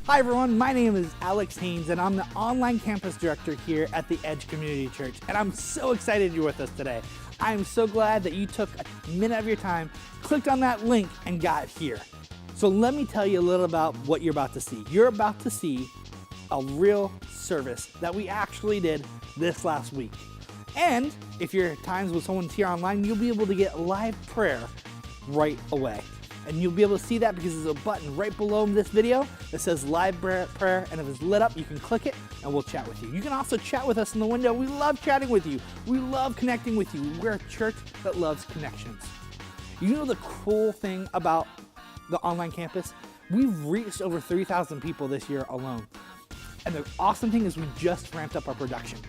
Hi everyone, my name is Alex Haynes and I'm the online campus director here at the Edge Community Church, and I'm so excited you're with us today. I'm so glad that you took a minute of your time, clicked on that link, and got here. So let me tell you a little about what you're about to see. You're about to see a real service that we actually did this last week. And if you're at times with someone's here online, you'll be able to get live prayer right away. And you'll be able to see that because there's a button right below this video that says live prayer, and if it's lit up, you can click it and we'll chat with you. You can also chat with us in the window. We love chatting with you. We love connecting with you. We're a church that loves connections. You know the cool thing about the online campus? We've reached over 3,000 people this year alone. And the awesome thing is we just ramped up our production.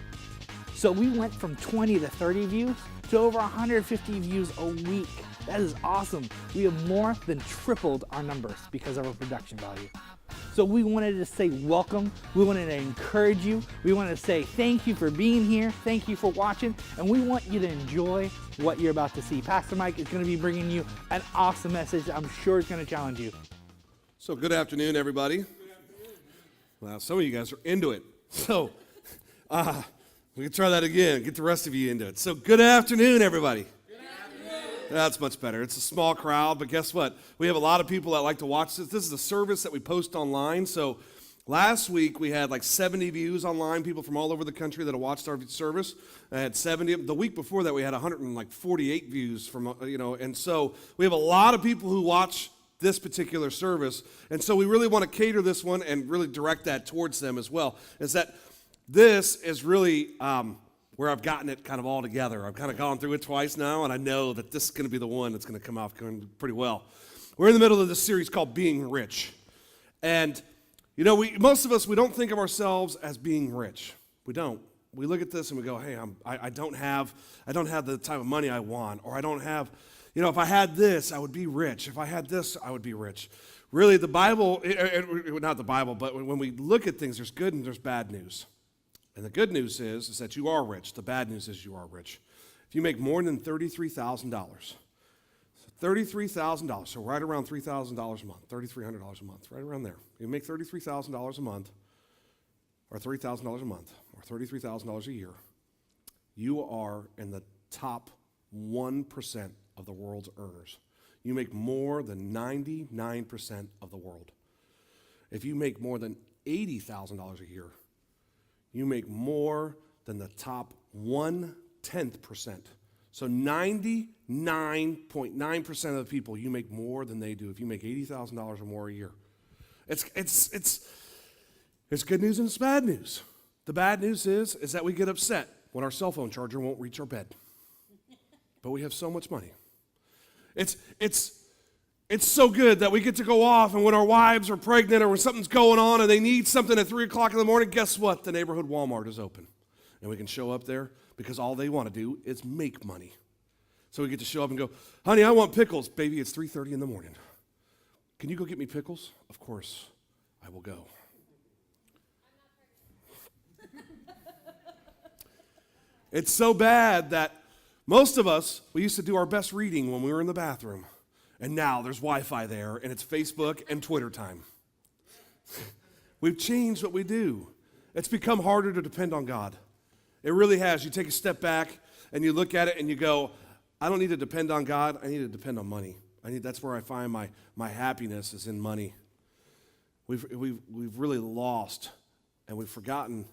So we went from 20 to 30 views to over 150 views a week. That is awesome. We have more than tripled our numbers because of our production value. So we wanted to say welcome. We wanted to encourage you. We wanted to say thank you for being here. Thank you for watching. And we want you to enjoy what you're about to see. Pastor Mike is going to be bringing you an awesome message. I'm sure it's going to challenge you. So good afternoon, everybody. Wow, some of you guys are into it. So we can try that again. Get the rest of you into it. So good afternoon, everybody. That's much better. It's a small crowd, but guess what? We have a lot of people that like to watch this. This is a service that we post online. So last week we had like 70 views online, people from all over the country that have watched our service. I had 70. The week before that we had 148 views from, and so we have a lot of people who watch this particular service. And so we really want to cater this one and really direct that towards them as well. Is that this is really where I've gotten it kind of all together. I've kind of gone through it twice now, and I know that this is going to be the one that's going to come off pretty well. We're in the middle of this series called Being Rich. And, most of us, we don't think of ourselves as being rich. We don't. We look at this and we go, hey, I don't have the type of money I want, or I don't have, if I had this, I would be rich. If I had this, I would be rich. Really, the Bible, not the Bible, but when we look at things, there's good and there's bad news. And the good news is that you are rich. The bad news is you are rich. If you make more than $33,000, so right around $3,000 a month, $3,300 a month, right around there. You make $33,000 a month, or $3,000 a month, or $33,000 a year, you are in the top 1% of the world's earners. You make more than 99% of the world. If you make more than $80,000 a year, you make more than the top 1/10%. So 99.9% of the people, you make more than they do if you make $80,000 or more a year. It's good news and it's bad news. The bad news is that we get upset when our cell phone charger won't reach our bed. But we have so much money. It's so good that we get to go off, and when our wives are pregnant or when something's going on and they need something at 3 o'clock in the morning, guess what? The neighborhood Walmart is open. And we can show up there because all they want to do is make money. So we get to show up and go, honey, I want pickles. Baby, it's 3:30 in the morning. Can you go get me pickles? Of course, I will go. It's so bad that most of us, we used to do our best reading when we were in the bathroom. And now there's Wi-Fi there, and it's Facebook and Twitter time. We've changed what we do. It's become harder to depend on God. It really has. You take a step back, and you look at it, and you go, I don't need to depend on God. I need to depend on money. That's where I find my happiness is in money. We've really lost, and we've forgotten.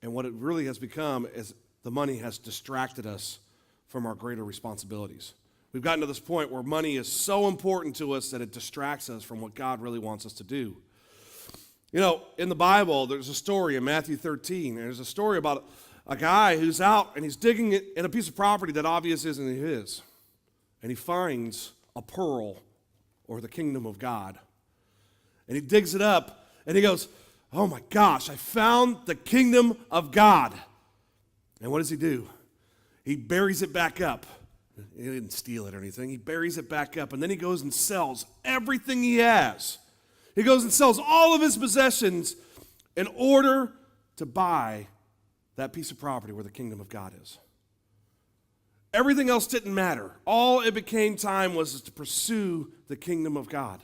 And what it really has become is the money has distracted us from our greater responsibilities. We've gotten to this point where money is so important to us that it distracts us from what God really wants us to do. In the Bible, there's a story in Matthew 13. There's a story about a guy who's out and he's digging in a piece of property that obviously isn't his. And he finds a pearl, or the kingdom of God. And he digs it up and he goes, oh my gosh, I found the kingdom of God. And what does he do? He buries it back up. He didn't steal it or anything. He buries it back up, and then he goes and sells everything he has. He goes and sells all of his possessions in order to buy that piece of property where the kingdom of God is. Everything else didn't matter. All it became time was to pursue the kingdom of God.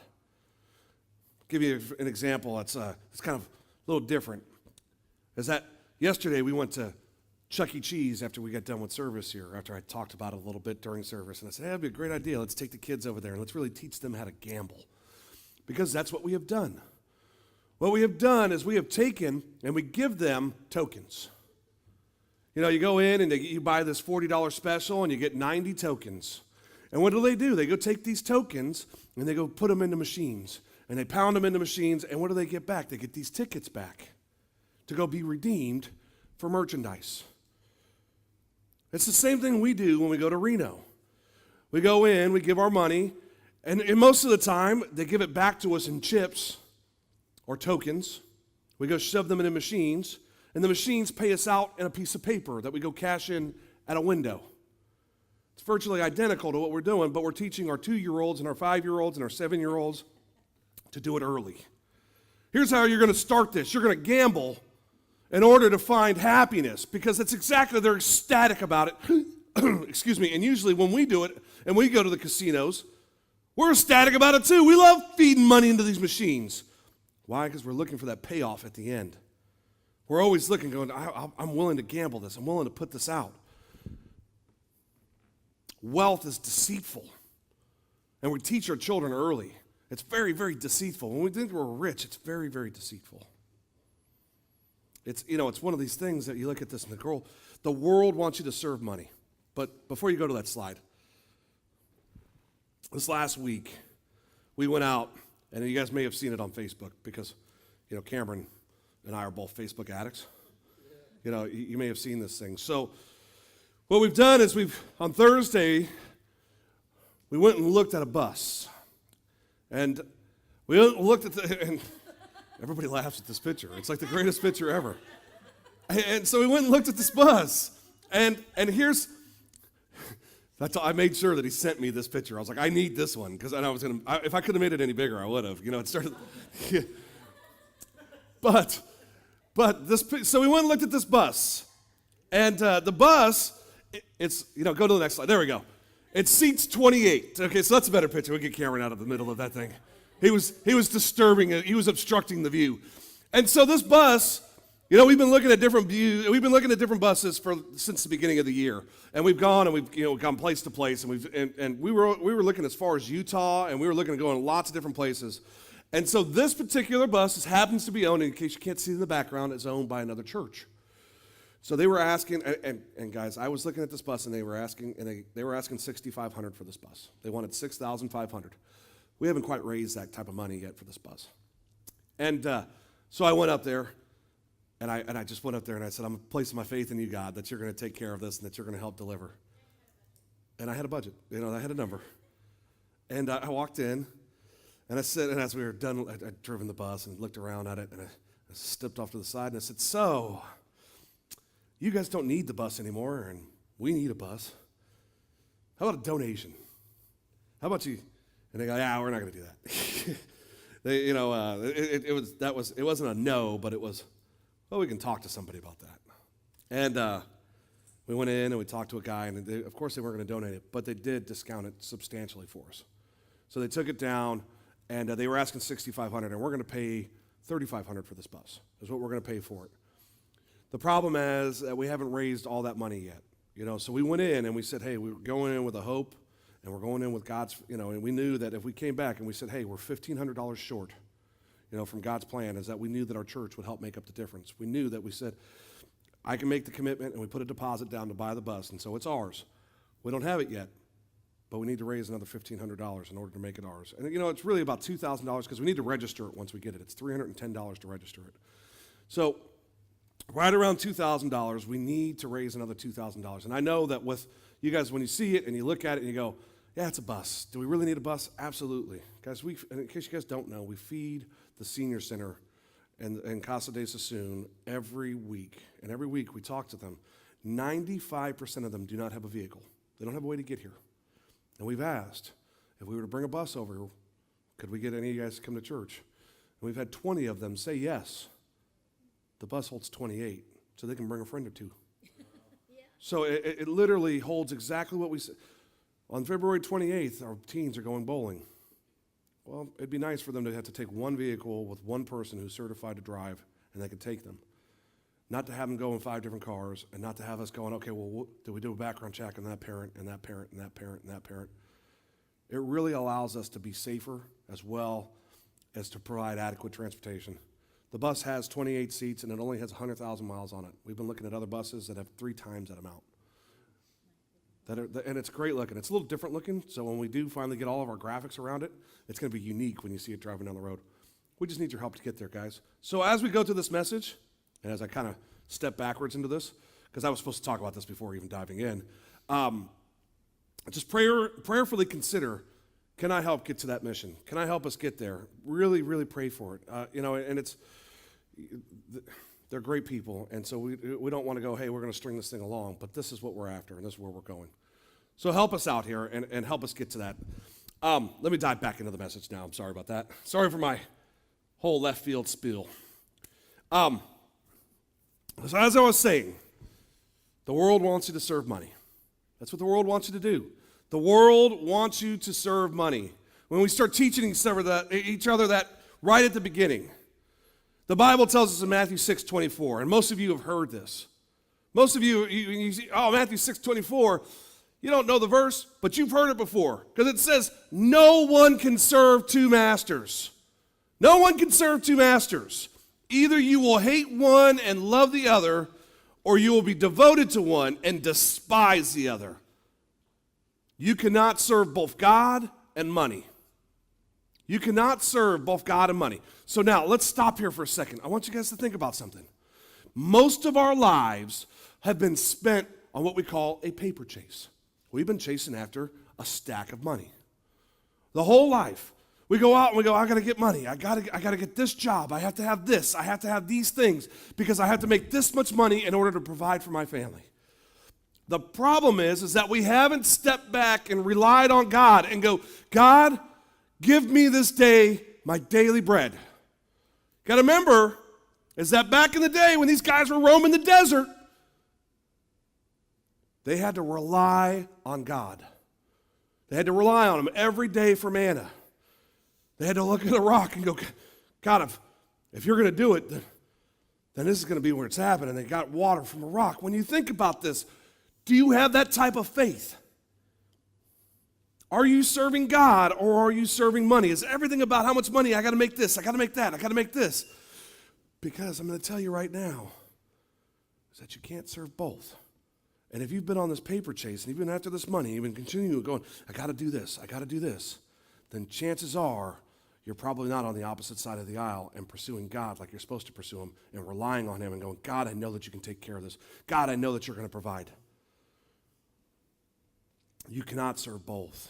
Give you an example. It's kind of a little different. Is that yesterday we went to Chuck E. Cheese after we got done with service here, after I talked about it a little bit during service. And I said, hey, that'd be a great idea. Let's take the kids over there and let's really teach them how to gamble. Because that's what we have done. What we have done is we have taken and we give them tokens. You know, you go in and you buy this $40 special and you get 90 tokens. And what do? They go take these tokens and they go put them into machines. And they pound them into machines, and what do they get back? They get these tickets back to go be redeemed for merchandise. It's the same thing we do when we go to Reno. We go in, we give our money, and most of the time, they give it back to us in chips or tokens. We go shove them into machines, and the machines pay us out in a piece of paper that we go cash in at a window. It's virtually identical to what we're doing, but we're teaching our 2-year-olds and our 5-year-olds and our 7-year-olds to do it early. Here's how you're going to start this. You're going to gamble in order to find happiness, because that's exactly, they're ecstatic about it. Excuse me. And usually when we do it and we go to the casinos, we're ecstatic about it too. We love feeding money into these machines. Why? Because we're looking for that payoff at the end. We're always looking, going, I'm willing to gamble this. I'm willing to put this out. Wealth is deceitful. And we teach our children early. It's very, very deceitful. When we think we're rich, it's very, very deceitful. It's one of these things that you look at this and the world wants you to serve money. But before you go to that slide, this last week, we went out, and you guys may have seen it on Facebook because, Cameron and I are both Facebook addicts. You may have seen this thing. So what we've done is on Thursday, we went and looked at a bus. And we looked at and everybody laughs at this picture. It's like the greatest picture ever. And so we went and looked at this bus. And here's, I made sure that he sent me this picture. I was like, I need this one. Because I was going to, if I could have made it any bigger, I would have. It started. Yeah. But so we went and looked at this bus. And the bus, it's, go to the next slide. There we go. It seats 28. Okay, so that's a better picture. We'll get Cameron out of the middle of that thing. He was disturbing it. He was obstructing the view. And so this bus, we've been looking at different views. We've been looking at different buses since the beginning of the year. And we've gone and we've gone place to place. And we were looking as far as Utah, and we were looking to go in lots of different places. And so this particular bus happens to be owned, in case you can't see in the background, is owned by another church. So they were asking, and guys, I was looking at this bus, and they were asking $6,500 for this bus. They wanted $6,500. We haven't quite raised that type of money yet for this bus. And so I went up there, and I just went up there and I said, I'm placing my faith in you, God, that you're going to take care of this and that you're going to help deliver. And I had a budget, I had a number. And I walked in, and I said, and as we were done, I'd driven the bus and looked around at it, and I stepped off to the side, and I said, so, you guys don't need the bus anymore, and we need a bus. How about a donation? How about you? And they go, yeah, we're not going to do that. It wasn't a no, but it was, well, we can talk to somebody about that. And we went in and we talked to a guy, and of course they weren't going to donate it, but they did discount it substantially for us. So they took it down, and they were asking $6,500, and we're going to pay $3,500 for this bus. Is what we're going to pay for it. The problem is that we haven't raised all that money yet. So we went in and we said, hey, we're going in with a hope, and we're going in with God's, and we knew that if we came back and we said, hey, we're $1,500 short, from God's plan, is that we knew that our church would help make up the difference. We knew that we said, I can make the commitment, and we put a deposit down to buy the bus, and so it's ours. We don't have it yet, but we need to raise another $1,500 in order to make it ours. And it's really about $2,000 because we need to register it once we get it. It's $310 to register it. So right around $2,000, we need to raise another $2,000. And I know that with you guys, when you see it and you look at it and you go, yeah, it's a bus. Do we really need a bus? Absolutely. Guys, in case you guys don't know, we feed the senior center in Casa de Sassoon every week. And every week we talk to them. 95% of them do not have a vehicle. They don't have a way to get here. And we've asked, if we were to bring a bus over, could we get any of you guys to come to church? And we've had 20 of them say yes. The bus holds 28, so they can bring a friend or two. Yeah. So it literally holds exactly what we said. On February 28th, our teens are going bowling. Well, it'd be nice for them to have to take one vehicle with one person who's certified to drive, and they could take them. Not to have them go in 5 different cars, and not to have us going, okay, well, do we do a background check on that parent, and that parent, and that parent, and that parent? It really allows us to be safer as well as to provide adequate transportation. The bus has 28 seats, and it only has 100,000 miles on it. We've been looking at other buses that have 3 times that amount. And it's great looking. It's a little different looking, so when we do finally get all of our graphics around it, it's going to be unique when you see it driving down the road. We just need your help to get there, guys. So as we go through this message, and as I kind of step backwards into this, because I was supposed to talk about this before even diving in, just prayerfully consider, can I help get to that mission? Can I help us get there? Really, really pray for it. And they're great people, and so we don't want to go, hey, we're going to string this thing along, but this is what we're after, and this is where we're going. So help us out here and help us get to that. Let me dive back into the message now. I'm sorry about that. Sorry for my whole left field spiel. So as I was saying, the world wants you to serve money. That's what the world wants you to do. The world wants you to serve money. When we start teaching each other that right at the beginning, the Bible tells us in Matthew 6:24, and most of you have heard this. Most of you see, Matthew 6:24, you don't know the verse, but you've heard it before, because it says, no one can serve 2 masters. No one can serve 2 masters. Either you will hate one and love the other, or you will be devoted to one and despise the other. You cannot serve both God and money. You cannot serve both God and money. So now, let's stop here for a second. I want you guys to think about something. Most of our lives have been spent on what we call a paper chase. We've been chasing after a stack of money. The whole life. We go out and we go, I got to get money. I got to get this job. I have to have this. I have to have these things because I have to make this much money in order to provide for my family. The problem is that we haven't stepped back and relied on God and go, God, give me this day my daily bread. Got to remember is that back in the day when these guys were roaming the desert, they had to rely on God. They had to rely on him every day for manna. They had to look at a rock and go, God, if you're going to do it, then this is going to be where it's happening. They got water from a rock. When you think about this, do you have that type of faith? Are you serving God or are you serving money? Is everything about how much money? I got to make this, I got to make that, I got to make this. Because I'm going to tell you right now is that you can't serve both. And if you've been on this paper chase and you've been after this money, you've been continuing going, I got to do this, I got to do this, then chances are you're probably not on the opposite side of the aisle and pursuing God like you're supposed to pursue him and relying on him and going, God, I know that you can take care of this. God, I know that you're going to provide. You cannot serve both.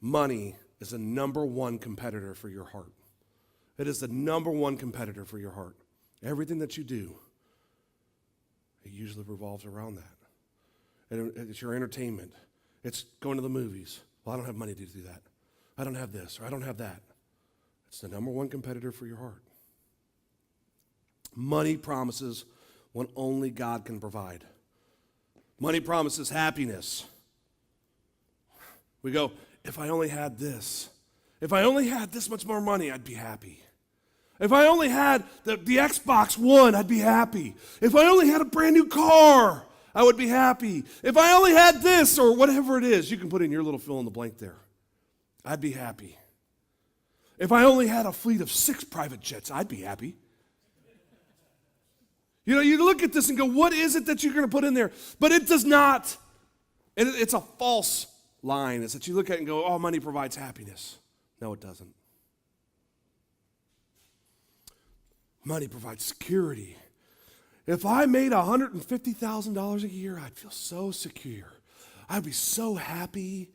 Money is the number one competitor for your heart. It is the number one competitor for your heart. Everything that you do, it usually revolves around that. And it's your entertainment. It's going to the movies. Well, I don't have money to do that. I don't have this or I don't have that. It's the number one competitor for your heart. Money promises what only God can provide. Money promises happiness. We go, if I only had this, if I only had this much more money, I'd be happy. If I only had the Xbox One, I'd be happy. If I only had a brand new car, I would be happy. If I only had this or whatever it is, you can put in your little fill in the blank there. I'd be happy. If I only had a fleet of 6 private jets, I'd be happy. You know, you look at this and go, what is it that you're going to put in there? But it does not. It's a false line. It's that you look at it and go, oh, money provides happiness. No, it doesn't. Money provides security. If I made $150,000 a year, I'd feel so secure. I'd be so happy.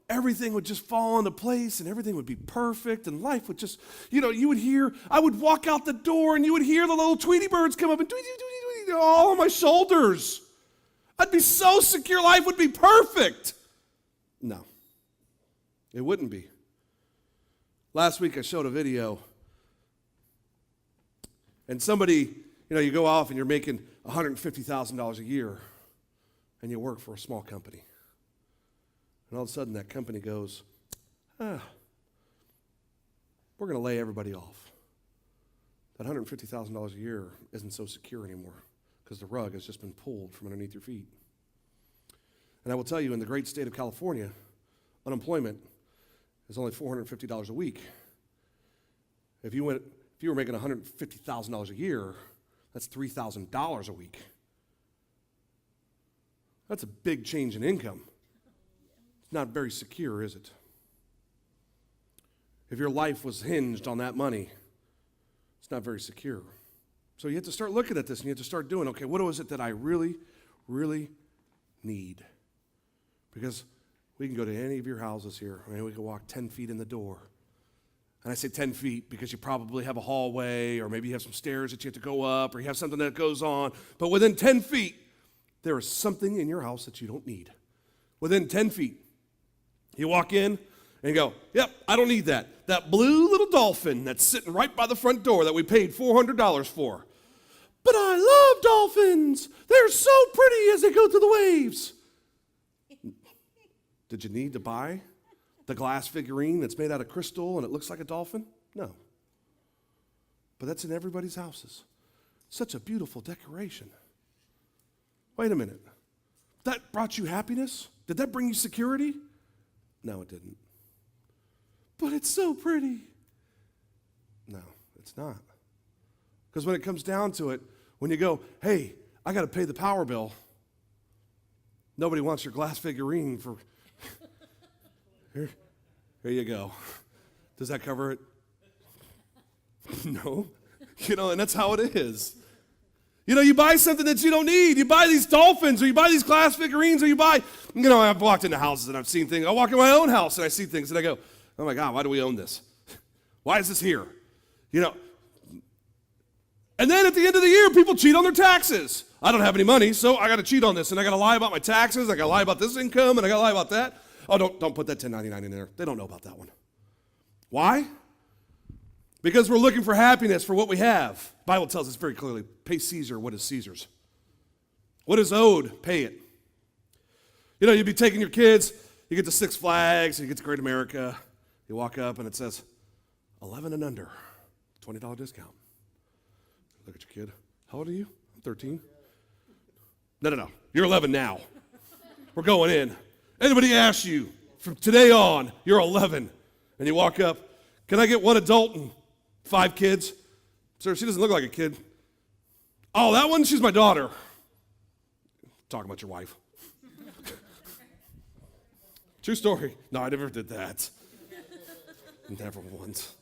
Everything would just fall into place and everything would be perfect and life would just, I would walk out the door and you would hear the little Tweety birds come up and tweety, tweety, tweety, all on my shoulders. I'd be so secure, life would be perfect. No, it wouldn't be. Last week I showed a video and somebody, you go off and you're making $150,000 a year and you work for a small company. And all of a sudden that company goes, we're going to lay everybody off. That $150,000 a year isn't so secure anymore because the rug has just been pulled from underneath your feet. And I will tell you, in the great state of California, unemployment is only $450 a week. If you were making $150,000 a year, that's $3,000 a week. That's a big change in income. It's not very secure, is it? If your life was hinged on that money, it's not very secure. So you have to start looking at this and you have to start doing, okay, what is it that I really, really need? Because we can go to any of your houses here. I mean, we can walk 10 feet in the door. And I say 10 feet because you probably have a hallway, or maybe you have some stairs that you have to go up, or you have something that goes on. But within 10 feet, there is something in your house that you don't need. Within 10 feet. You walk in and you go, yep, I don't need that. That blue little dolphin that's sitting right by the front door that we paid $400 for. But I love dolphins. They're so pretty as they go through the waves. Did you need to buy the glass figurine that's made out of crystal and it looks like a dolphin? No. But that's in everybody's houses. Such a beautiful decoration. Wait a minute. That brought you happiness? Did that bring you security? No, it didn't. But it's so pretty. No, it's not. Because when it comes down to it, when you go, hey, I got to pay the power bill, nobody wants your glass figurine for... Here you go. Does that cover it? No. And that's how it is. You buy something that you don't need. You buy these dolphins, or you buy these glass figurines, or you buy, I've walked into houses and I've seen things. I walk in my own house and I see things and I go, oh my God, why do we own this? Why is this here? And then at the end of the year, people cheat on their taxes. I don't have any money, so I got to cheat on this, and I got to lie about my taxes, I got to lie about this income, and I got to lie about that. Oh, don't put that 1099 in there. They don't know about that one. Why? Because we're looking for happiness for what we have. The Bible tells us very clearly, pay Caesar what is Caesar's. What is owed, pay it. You'd be taking your kids, you get to Six Flags, you get to Great America, you walk up and it says, 11 and under, $20 discount. Look at your kid. How old are you? I'm 13. No. You're 11 now. We're going in. Anybody asks you, from today on, you're 11, and you walk up, can I get one adult and 5 kids? Sir, she doesn't look like a kid. Oh, that one? She's my daughter. Talking about your wife. True story. No, I never did that. Never once.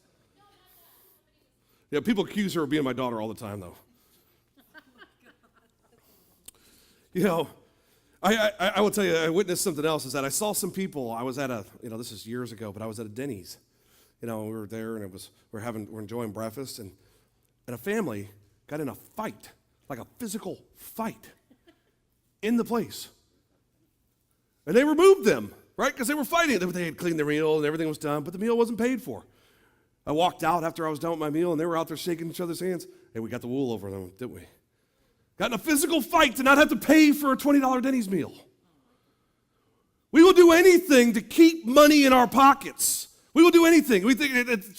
Yeah, people accuse her of being my daughter all the time, though. I will tell you, I witnessed something else, is that I saw some people. I was at this is years ago, but I was at a Denny's. We were there, and we're enjoying breakfast, and a family got in a fight, like a physical fight, in the place. And they removed them, right? Because they were fighting. They had cleaned their meal, and everything was done, but the meal wasn't paid for. I walked out after I was done with my meal, and they were out there shaking each other's hands. Hey, we got the wool over them, didn't we? Got in a physical fight to not have to pay for a $20 Denny's meal. We will do anything to keep money in our pockets. We will do anything. We think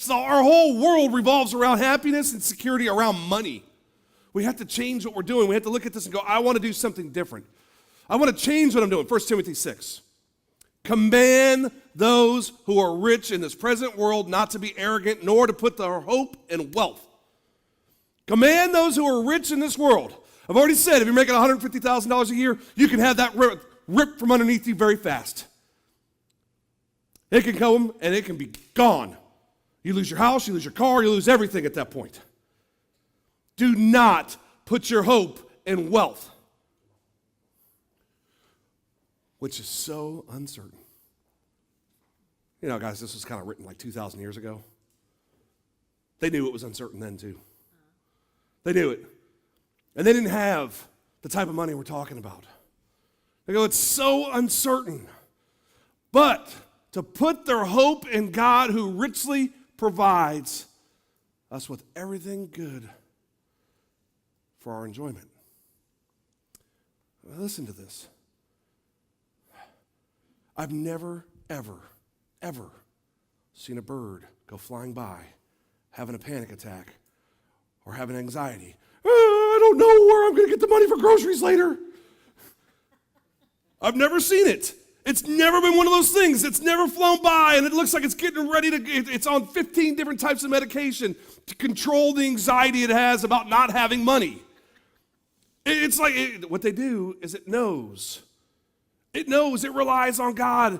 our whole world revolves around happiness and security around money. We have to change what we're doing. We have to look at this and go, I want to do something different. I want to change what I'm doing. 1 Timothy 6. Command those who are rich in this present world not to be arrogant, nor to put their hope in wealth. Command those who are rich in this world. I've already said, if you're making $150,000 a year, you can have that ripped from underneath you very fast. It can come and it can be gone. You lose your house, you lose your car, you lose everything at that point. Do not put your hope in wealth, which is so uncertain. Guys, this was kind of written like 2,000 years ago. They knew it was uncertain then, too. They knew it. And they didn't have the type of money we're talking about. They go, it's so uncertain. But to put their hope in God, who richly provides us with everything good for our enjoyment. Listen to this. I've never, ever seen a bird go flying by, having a panic attack, or having anxiety. I don't know where I'm going to get the money for groceries later. I've never seen it. It's never been one of those things. It's never flown by, and it looks like it's getting ready to, it's on 15 different types of medication to control the anxiety it has about not having money. It's like, what they do is it knows. It knows, it relies on God.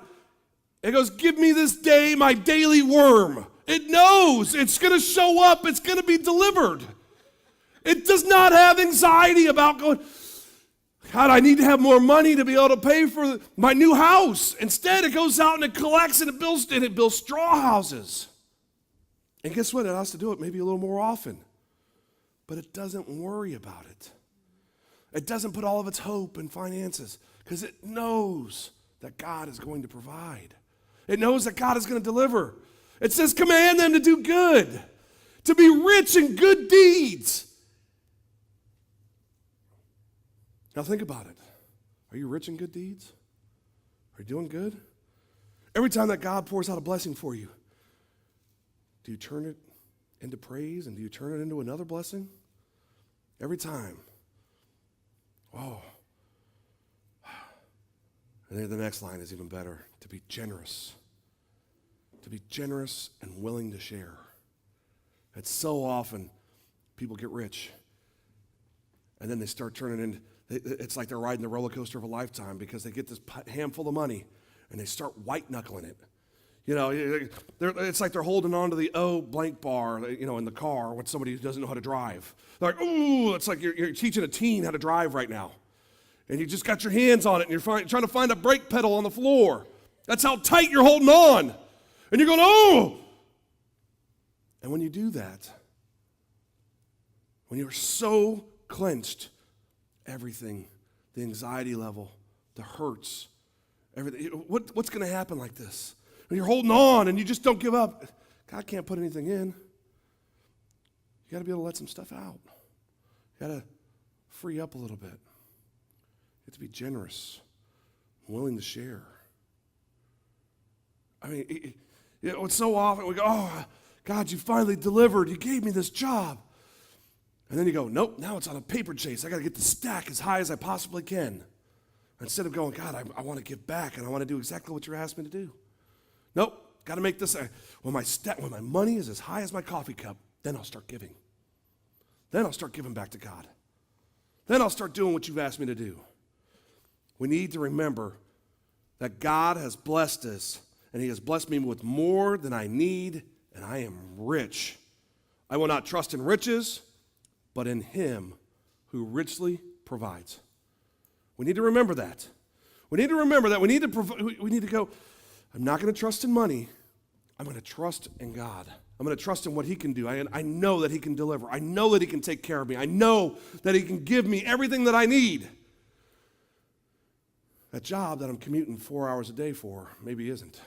It goes, give me this day my daily worm. It knows it's going to show up. It's going to be delivered. It does not have anxiety about going, God, I need to have more money to be able to pay for my new house. Instead, it goes out and it collects and it builds straw houses. And guess what? It has to do it maybe a little more often. But it doesn't worry about it. It doesn't put all of its hope in finances because it knows that God is going to provide. It knows that God is going to deliver. It says, command them to do good, to be rich in good deeds. Now think about it. Are you rich in good deeds? Are you doing good? Every time that God pours out a blessing for you, do you turn it into praise and do you turn it into another blessing? Every time. Oh. And then the next line is even better. To be generous. To be generous and willing to share. It's so often people get rich and then they start turning into, it's like they're riding the roller coaster of a lifetime because they get this handful of money and they start white knuckling it. You know, it's like they're holding on to the blank bar, you know, in the car with somebody who doesn't know how to drive. They're like, ooh, it's like you're teaching a teen how to drive right now. And you just got your hands on it and you're trying to find a brake pedal on the floor. That's how tight you're holding on. And you're going, oh. And when you do that, when you're so clenched, everything, the anxiety level, the hurts, everything. What's going to happen like this? When you're holding on and you just don't give up, God can't put anything in. You got to be able to let some stuff out. You got to free up a little bit. You have to be generous, willing to share. I mean, it's so often we go, oh, God, you finally delivered. You gave me this job. And then you go, nope, now it's on a paper chase. I got to get the stack as high as I possibly can. Instead of going, God, I want to give back and I want to do exactly what you're asking me to do. Nope, got to make this. When my money is as high as my coffee cup, then I'll start giving. Then I'll start giving back to God. Then I'll start doing what you've asked me to do. We need to remember that God has blessed us, and he has blessed me with more than I need, and I am rich. I will not trust in riches, but in him who richly provides. We need to remember that. We need to remember that. We need to go, I'm not going to trust in money. I'm going to trust in God. I'm going to trust in what he can do. I know that he can deliver. I know that he can take care of me. I know that he can give me everything that I need. That job that I'm commuting 4 hours a day for maybe isn't.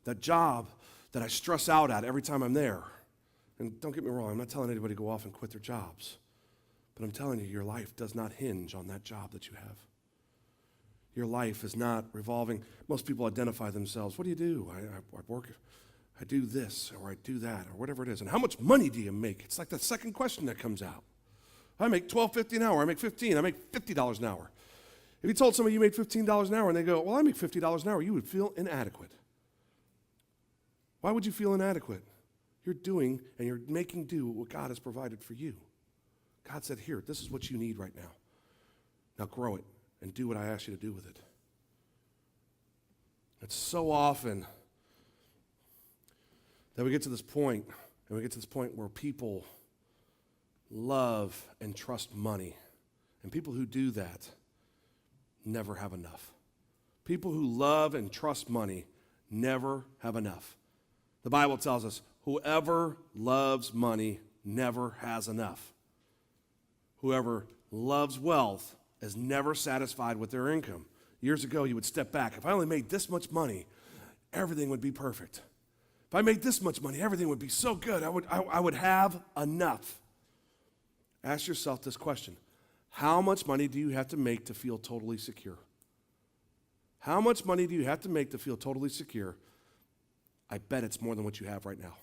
That job that I stress out at every time I'm there. And don't get me wrong, I'm not telling anybody to go off and quit their jobs. But I'm telling you, your life does not hinge on that job that you have. Your life is not revolving. Most people identify themselves. What do you do? I work, I do this, or I do that, or whatever it is. And how much money do you make? It's like the second question that comes out. I make $12.50 an hour. I make $15. I make $50 an hour. If you told somebody you made $15 an hour and they go, well, I make $50 an hour, you would feel inadequate. Why would you feel inadequate? You're doing and you're making do what God has provided for you. God said, here, this is what you need right now. Now grow it and do what I ask you to do with it. It's so often that we get to this point, and we get to this point where people love and trust money. And people who do that never have enough. People who love and trust money never have enough. The Bible tells us, whoever loves money never has enough. Whoever loves wealth is never satisfied with their income. Years ago, you would step back. If I only made this much money, everything would be perfect. If I made this much money, everything would be so good. I would have enough. Ask yourself this question. How much money do you have to make to feel totally secure? How much money do you have to make to feel totally secure I bet it's more than what you have right now.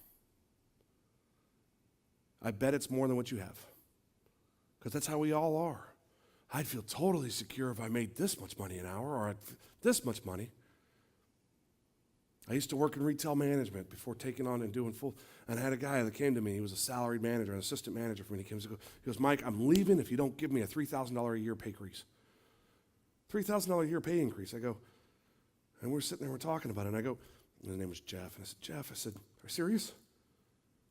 I bet it's more than what you have. Because that's how we all are. I'd feel totally secure if I made this much money an hour or this much money. I used to work in retail management before taking on and doing full, and I had a guy that came to me. He was a salaried manager, an assistant manager for me. He goes, Mike, I'm leaving if you don't give me a $3,000 a year pay increase. $3,000 a year pay increase. I go, and we're sitting there, we're talking about it, and I go, and his name was Jeff, and I said, Jeff, are you serious?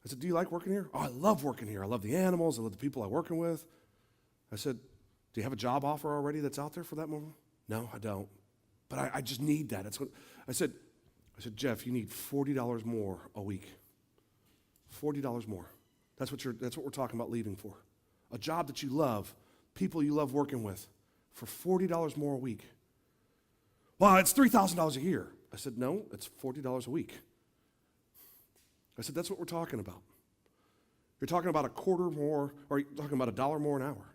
I said, do you like working here? Oh, I love working here. I love the animals. I love the people I'm working with. I said, do you have a job offer already that's out there for that moment? No, I don't. But I just need that. That's what I said, Jeff, you need $40 more a week. $40 more. That's what we're talking about leaving for. A job that you love, people you love working with, for $40 more a week. Well, it's $3,000 a year. I said, no, it's $40 a week. I said, that's what we're talking about. You're talking about a quarter more, or you're talking about $1 more an hour.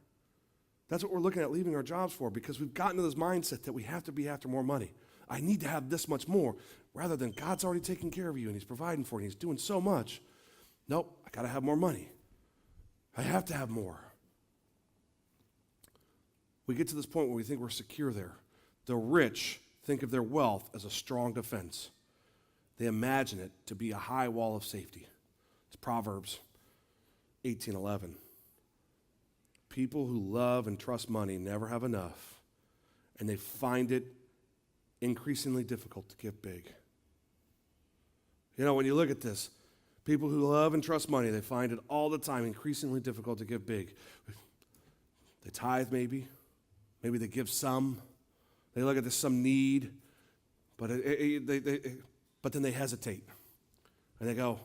That's what we're looking at leaving our jobs for, because we've gotten to this mindset that we have to be after more money. I need to have this much more, rather than God's already taking care of you and he's providing for you and he's doing so much. Nope, I got to have more money. I have to have more. We get to this point where we think we're secure there. The rich think of their wealth as a strong defense. They imagine it to be a high wall of safety. It's Proverbs 18:11. People who love and trust money never have enough, and they find it increasingly difficult to give big. You know, when you look at this, people who love and trust money, they find it all the time increasingly difficult to give big. They tithe maybe they give some, they look at this some need, but but then they hesitate. And they go,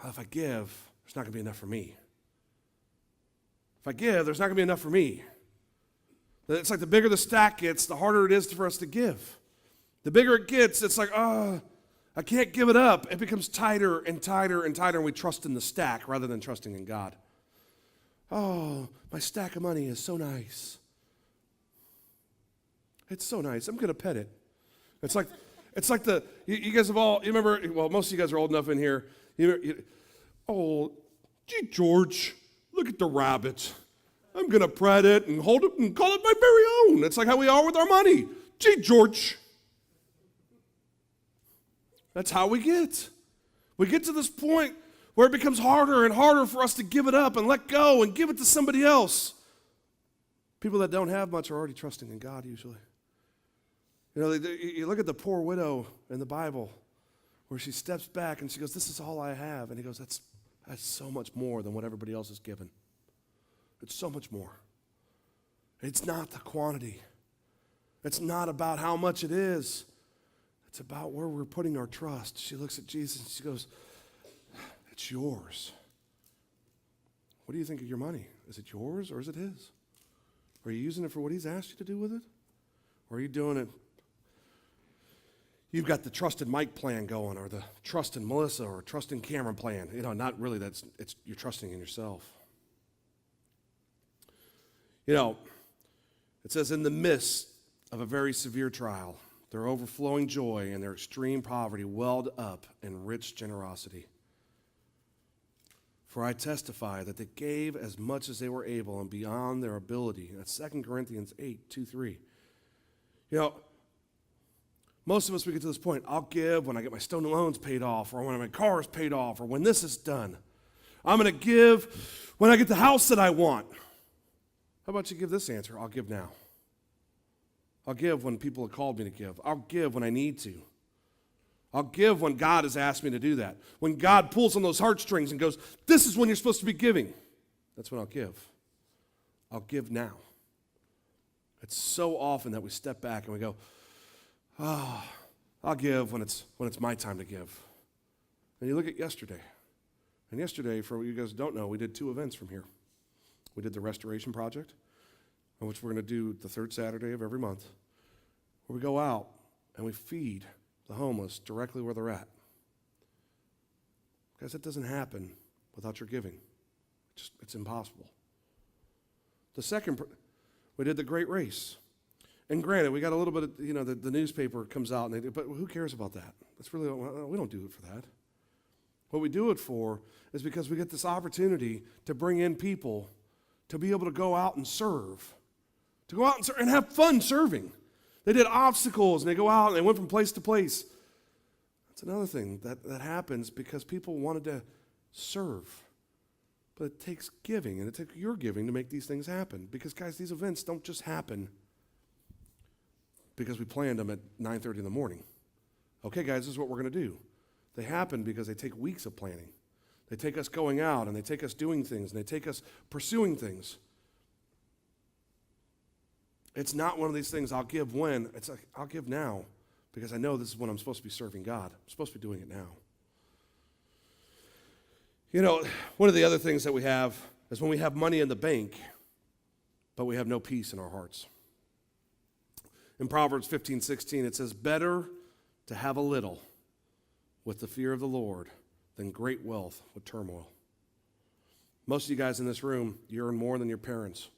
well, if I give, there's not going to be enough for me. If I give, there's not going to be enough for me. It's like the bigger the stack gets, the harder it is for us to give. The bigger it gets, it's like, I can't give it up. It becomes tighter and tighter and tighter, and we trust in the stack rather than trusting in God. Oh, my stack of money is so nice. It's so nice. I'm going to pet it. It's like you guys have all, you remember, well, most of you guys are old enough in here. Oh, gee, George, look at the rabbit. I'm going to pet it and hold it and call it my very own. It's like how we are with our money. Gee, George. That's how we get. We get to this point where it becomes harder and harder for us to give it up and let go and give it to somebody else. People that don't have much are already trusting in God usually. You know, you look at the poor widow in the Bible where she steps back and she goes, this is all I have. And he goes, that's so much more than what everybody else is given. It's so much more. It's not the quantity. It's not about how much it is. It's about where we're putting our trust. She looks at Jesus and she goes, it's yours. What do you think of your money? Is it yours or is it his? Are you using it for what he's asked you to do with it? Or are you doing it? You've got the Trust in Mike plan going, or the Trust in Melissa, or Trust in Cameron plan. You know, not really. You're trusting in yourself. You know, it says in the midst of a very severe trial, their overflowing joy and their extreme poverty welled up in rich generosity. For I testify that they gave as much as they were able and beyond their ability. That's 2 Corinthians 8:2-3. You know, most of us, we get to this point, I'll give when I get my student loans paid off, or when my car is paid off, or when this is done. I'm going to give when I get the house that I want. How about you give this answer? I'll give now. I'll give when people have called me to give. I'll give when I need to. I'll give when God has asked me to do that. When God pulls on those heartstrings and goes, this is when you're supposed to be giving. That's when I'll give. I'll give now. It's so often that we step back and we go, I'll give when it's my time to give. And you look at yesterday. And yesterday, for what you guys don't know, we did 2 events from here. We did the Restoration Project, which we're going to do the 3rd Saturday of every month, where we go out and we feed the homeless directly where they're at. Guys, that doesn't happen without your giving. It's impossible. The second, we did the Great Race. And granted, we got a little bit of, the newspaper comes out, but who cares about that? That's really, we don't do it for that. What we do it for is because we get this opportunity to bring in people to be able to go out and serve, to go out and serve and have fun serving. They did obstacles, and they go out and they went from place to place. That's another thing that happens because people wanted to serve. But it takes giving, and it takes your giving to make these things happen. Because, guys, these events don't just happen because we planned them at 9:30 in the morning. Okay, guys, this is what we're going to do. They happen because they take weeks of planning. They take us going out, and they take us doing things, and they take us pursuing things. It's not one of these things I'll give when. It's like, I'll give now because I know this is when I'm supposed to be serving God. I'm supposed to be doing it now. One of the other things that we have is when we have money in the bank, but we have no peace in our hearts. In Proverbs 15:16, it says, better to have a little with the fear of the Lord than great wealth with turmoil. Most of you guys in this room, you earn more than your parents.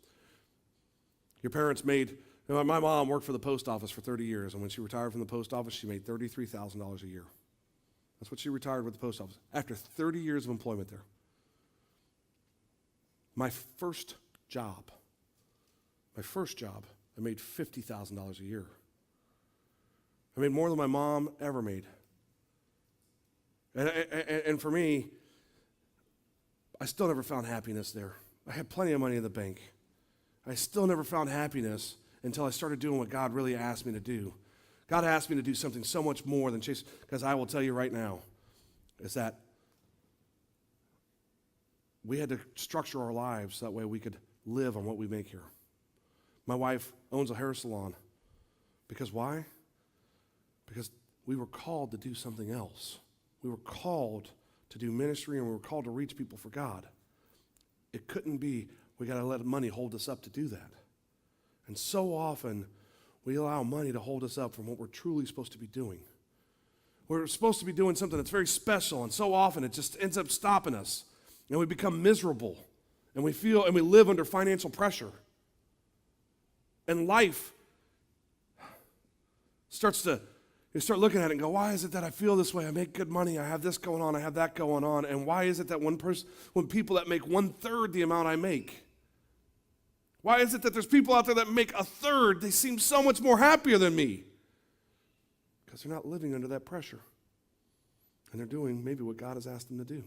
Your parents made, my mom worked for the post office for 30 years, and when she retired from the post office, she made $33,000 a year. That's what she retired with the post office, after 30 years of employment there. My first job, I made $50,000 a year. I made more than my mom ever made. And for me, I still never found happiness there. I had plenty of money in the bank. I still never found happiness until I started doing what God really asked me to do. God asked me to do something so much more than chase, because I will tell you right now, is that we had to structure our lives so that way we could live on what we make here. My wife owns a hair salon. Because why? Because we were called to do something else. We were called to do ministry, and we were called to reach people for God. It couldn't be, we got to let money hold us up to do that. And so often, we allow money to hold us up from what we're truly supposed to be doing. We're supposed to be doing something that's very special, and so often it just ends up stopping us. And we become miserable, and we live under financial pressure. And life you start looking at it and go, why is it that I feel this way? I make good money, I have this going on, I have that going on, and why is it that when people that make 1/3 the amount I make, why is it that there's people out there that make 1/3, they seem so much more happier than me? Because they're not living under that pressure. And they're doing maybe what God has asked them to do.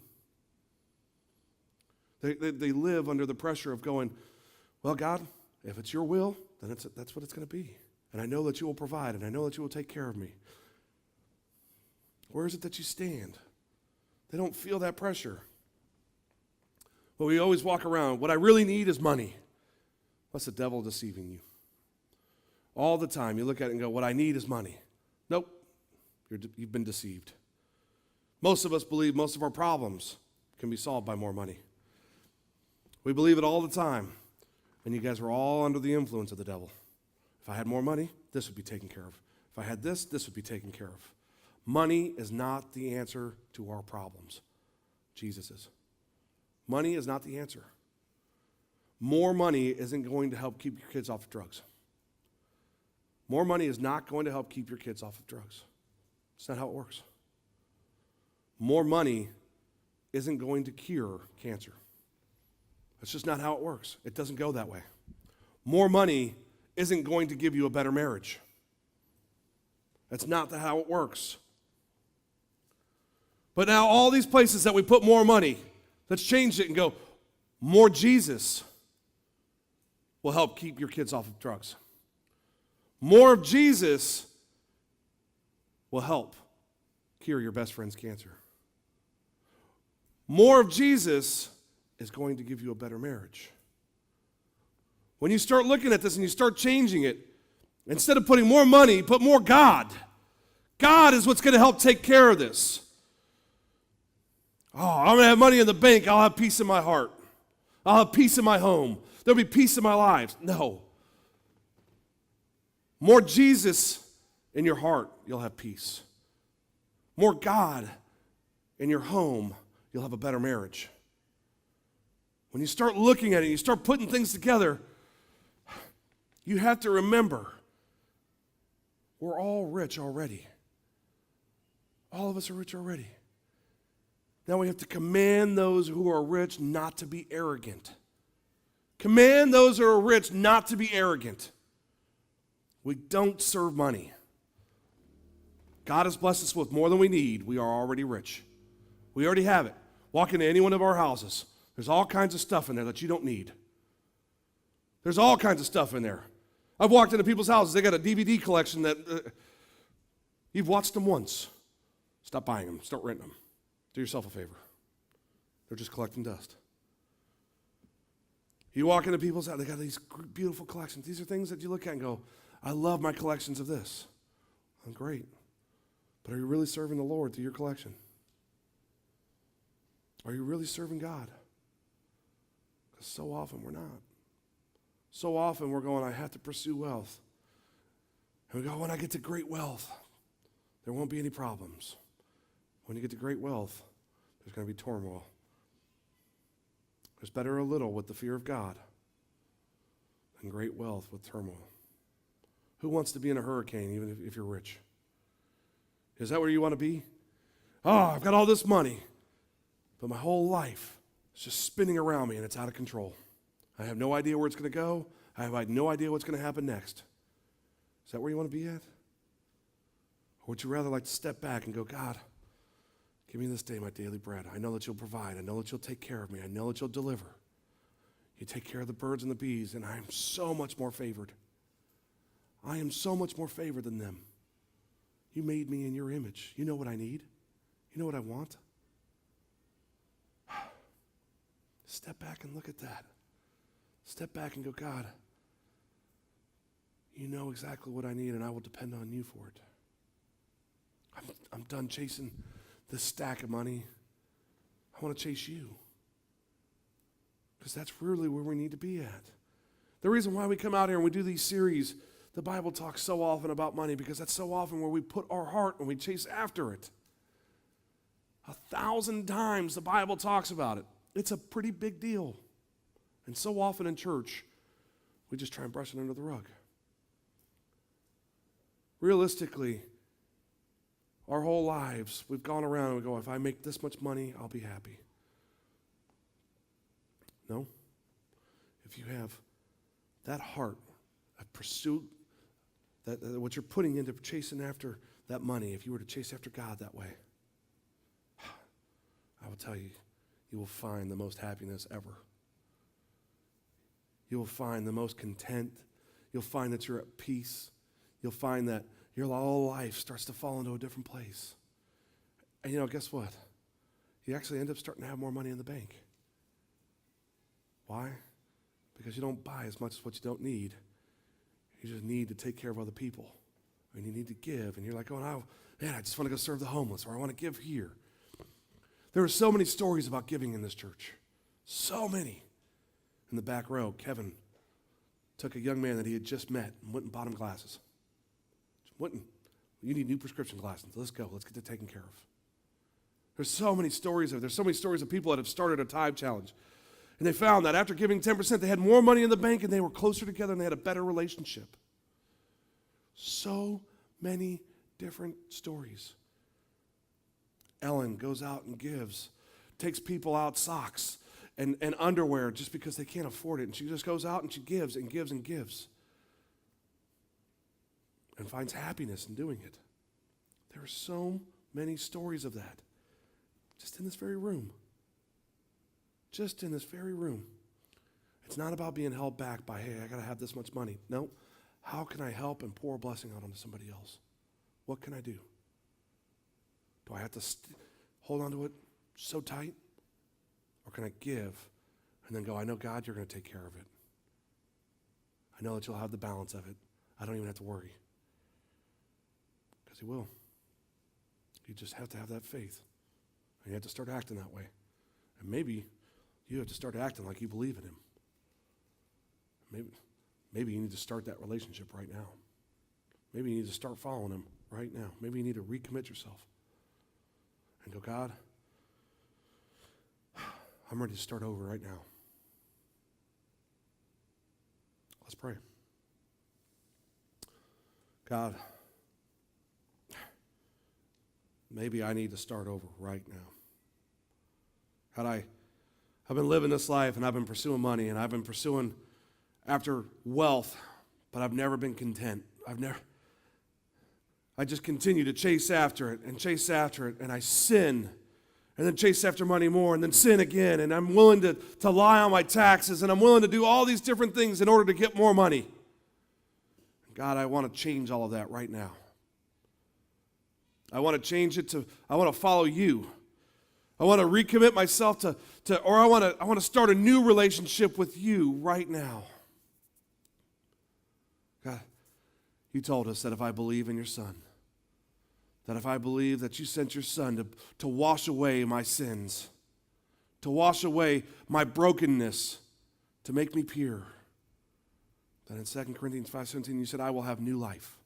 They live under the pressure of going, well, God, if it's your will, then that's what it's going to be. And I know that you will provide, and I know that you will take care of me. Where is it that you stand? They don't feel that pressure. Well, we always walk around, what I really need is money. That's the devil deceiving you. All the time, you look at it and go, what I need is money. Nope, you've been deceived. Most of us believe most of our problems can be solved by more money. We believe it all the time, and you guys are all under the influence of the devil. If I had more money, this would be taken care of. If I had this would be taken care of. Money is not the answer to our problems. Jesus is. Money is not the answer. More money isn't going to help keep your kids off of drugs. More money is not going to help keep your kids off of drugs. It's not how it works. More money isn't going to cure cancer. That's just not how it works. It doesn't go that way. More money isn't going to give you a better marriage. That's not how it works. But now all these places that we put more money, let's change it and go, more Jesus will help keep your kids off of drugs. More of Jesus will help cure your best friend's cancer. More of Jesus is going to give you a better marriage. When you start looking at this and you start changing it, instead of putting more money, put more God. God is what's going to help take care of this. Oh, I'm going to have money in the bank. I'll have peace in my heart. I'll have peace in my home. There'll be peace in my life. No. More Jesus in your heart, you'll have peace. More God in your home, you'll have a better marriage. When you start looking at it, you start putting things together, you have to remember We're all rich already. All of us are rich already. Now we have to command those who are rich not to be arrogant. Command those who are rich not to be arrogant. We don't serve money. God has blessed us with more than we need. We are already rich. We already have it. Walk into any one of our houses. There's all kinds of stuff in there that you don't need. There's all kinds of stuff in there. I've walked into people's houses. They got a DVD collection that you've watched them once. Stop buying them. Start renting them. Do yourself a favor. They're just collecting dust. You walk into people's house. They got these beautiful collections. These are things that you look at and go, I love my collections of this. I'm great. But are you really serving the Lord through your collection? Are you really serving God? Because so often we're not. So often we're going, I have to pursue wealth. And we go, when I get to great wealth, there won't be any problems. When you get to great wealth, there's going to be turmoil. There's better a little with the fear of God than great wealth with turmoil. Who wants to be in a hurricane even if you're rich? Is that where you want to be? Oh, I've got all this money, but my whole life is just spinning around me and it's out of control. I have no idea where it's going to go. I have no idea what's going to happen next. Is that where you want to be at? Or would you rather like to step back and go, God, give me this day my daily bread. I know that you'll provide. I know that you'll take care of me. I know that you'll deliver. You take care of the birds and the bees, and I am so much more favored. I am so much more favored than them. You made me in your image. You know what I need. You know what I want. Step back and look at that. Step back and go, God, you know exactly what I need, and I will depend on you for it. I'm done chasing this stack of money. I want to chase you. Because that's really where we need to be at. The reason why we come out here and we do these series, the Bible talks so often about money because that's so often where we put our heart and we chase after it. 1,000 times the Bible talks about it. It's a pretty big deal. And so often in church, we just try and brush it under the rug. Realistically, our whole lives, we've gone around and we go, if I make this much money, I'll be happy. No. If you have that heart of pursuit, that what you're putting into chasing after that money, if you were to chase after God that way, I will tell you, you will find the most happiness ever. You will find the most content. You'll find that you're at peace. You'll find that your whole life starts to fall into a different place. And guess what? You actually end up starting to have more money in the bank. Why? Because you don't buy as much as what you don't need. You just need to take care of other people. And you need to give. And you're like, I just want to go serve the homeless, or I want to give here. There are so many stories about giving in this church. So many. In the back row, Kevin took a young man that he had just met and went and bought him glasses. You need new prescription glasses. Let's go. Let's get that taken care of. There's so many stories of people that have started a tithe challenge. And they found that after giving 10%, they had more money in the bank and they were closer together and they had a better relationship. So many different stories. Ellen goes out and gives, takes people out socks and underwear just because they can't afford it. And she just goes out and she gives and gives and gives. And finds happiness in doing it. There are so many stories of that. Just in this very room. Just in this very room. It's not about being held back by, hey, I got to have this much money. No. How can I help and pour a blessing out onto somebody else? What can I do? Do I have to hold on to it so tight? Or can I give and then go, I know, God, you're going to take care of it. I know that you'll have the balance of it. I don't even have to worry. Because he will. You just have to have that faith. And you have to start acting that way. And maybe you have to start acting like you believe in him. Maybe you need to start that relationship right now. Maybe you need to start following him right now. Maybe you need to recommit yourself. And go, God, I'm ready to start over right now. Let's pray. God, maybe I need to start over right now. I've been living this life, and I've been pursuing money, and I've been pursuing after wealth, but I've never been content. I just continue to chase after it, and I sin, and then chase after money more, and then sin again, and I'm willing to lie on my taxes, and I'm willing to do all these different things in order to get more money. God, I want to change all of that right now. I want to change it I want to follow you. I want to recommit myself or I want to start a new relationship with you right now. God, you told us that if I believe in your Son, that if I believe that you sent your Son to wash away my sins, to wash away my brokenness, to make me pure, that in 2 Corinthians 5:17 you said, I will have new life.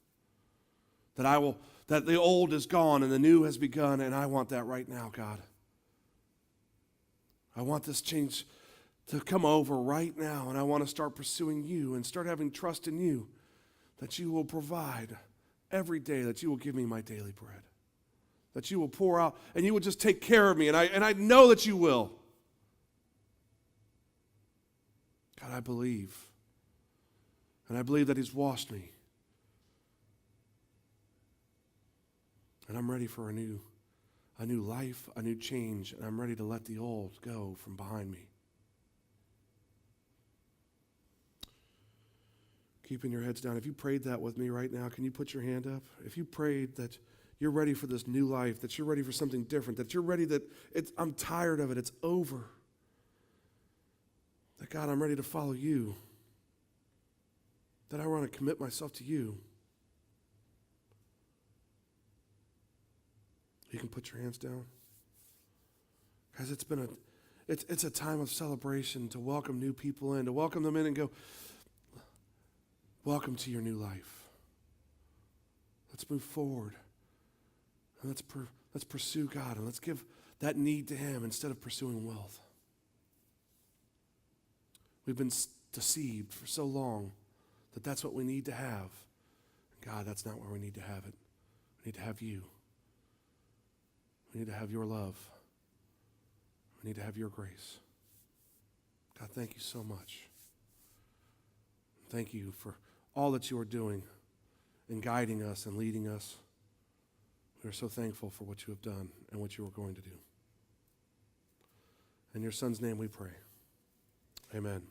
That the old is gone and the new has begun, and I want that right now, God. I want this change to come over right now, and I want to start pursuing you and start having trust in you, that you will provide every day, that you will give me my daily bread, that you will pour out, and you will just take care of me, and I know that you will. God, I believe, and I believe that he's washed me, and I'm ready for a new life, a new change, and I'm ready to let the old go from behind me. Keeping your heads down. If you prayed that with me right now, can you put your hand up? If you prayed that you're ready for this new life, that you're ready for something different, that you're ready I'm tired of it, it's over. That God, I'm ready to follow you. That I want to commit myself to you. You can put your hands down. Guys, it's a time of celebration to welcome new people in, to welcome them in and go, welcome to your new life. Let's move forward. And let's pursue God, and let's give that need to him instead of pursuing wealth. We've been deceived for so long that that's what we need to have. God, that's not where we need to have it. We need to have you. We need to have your love. We need to have your grace. God, thank you so much. Thank you for all that you are doing in guiding us and leading us. We are so thankful for what you have done and what you are going to do. In your Son's name we pray. Amen.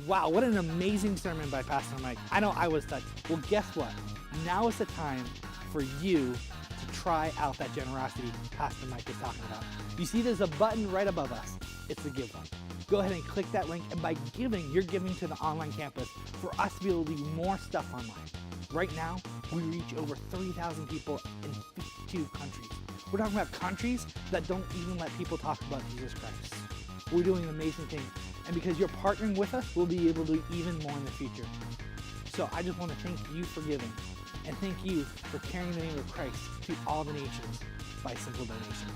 Wow, what an amazing sermon by Pastor Mike. I know I was touched. Well, guess what? Now is the time for you to try out that generosity Pastor Mike is talking about. You see there's a button right above us. It's the Give button. Go ahead and click that link, and by giving, you're giving to the online campus for us to be able to do more stuff online. Right now, we reach over 3,000 people in 52 countries. We're talking about countries that don't even let people talk about Jesus Christ. We're doing amazing things. And because you're partnering with us, we'll be able to do even more in the future. So I just want to thank you for giving. And thank you for carrying the name of Christ to all the nations by simple donation.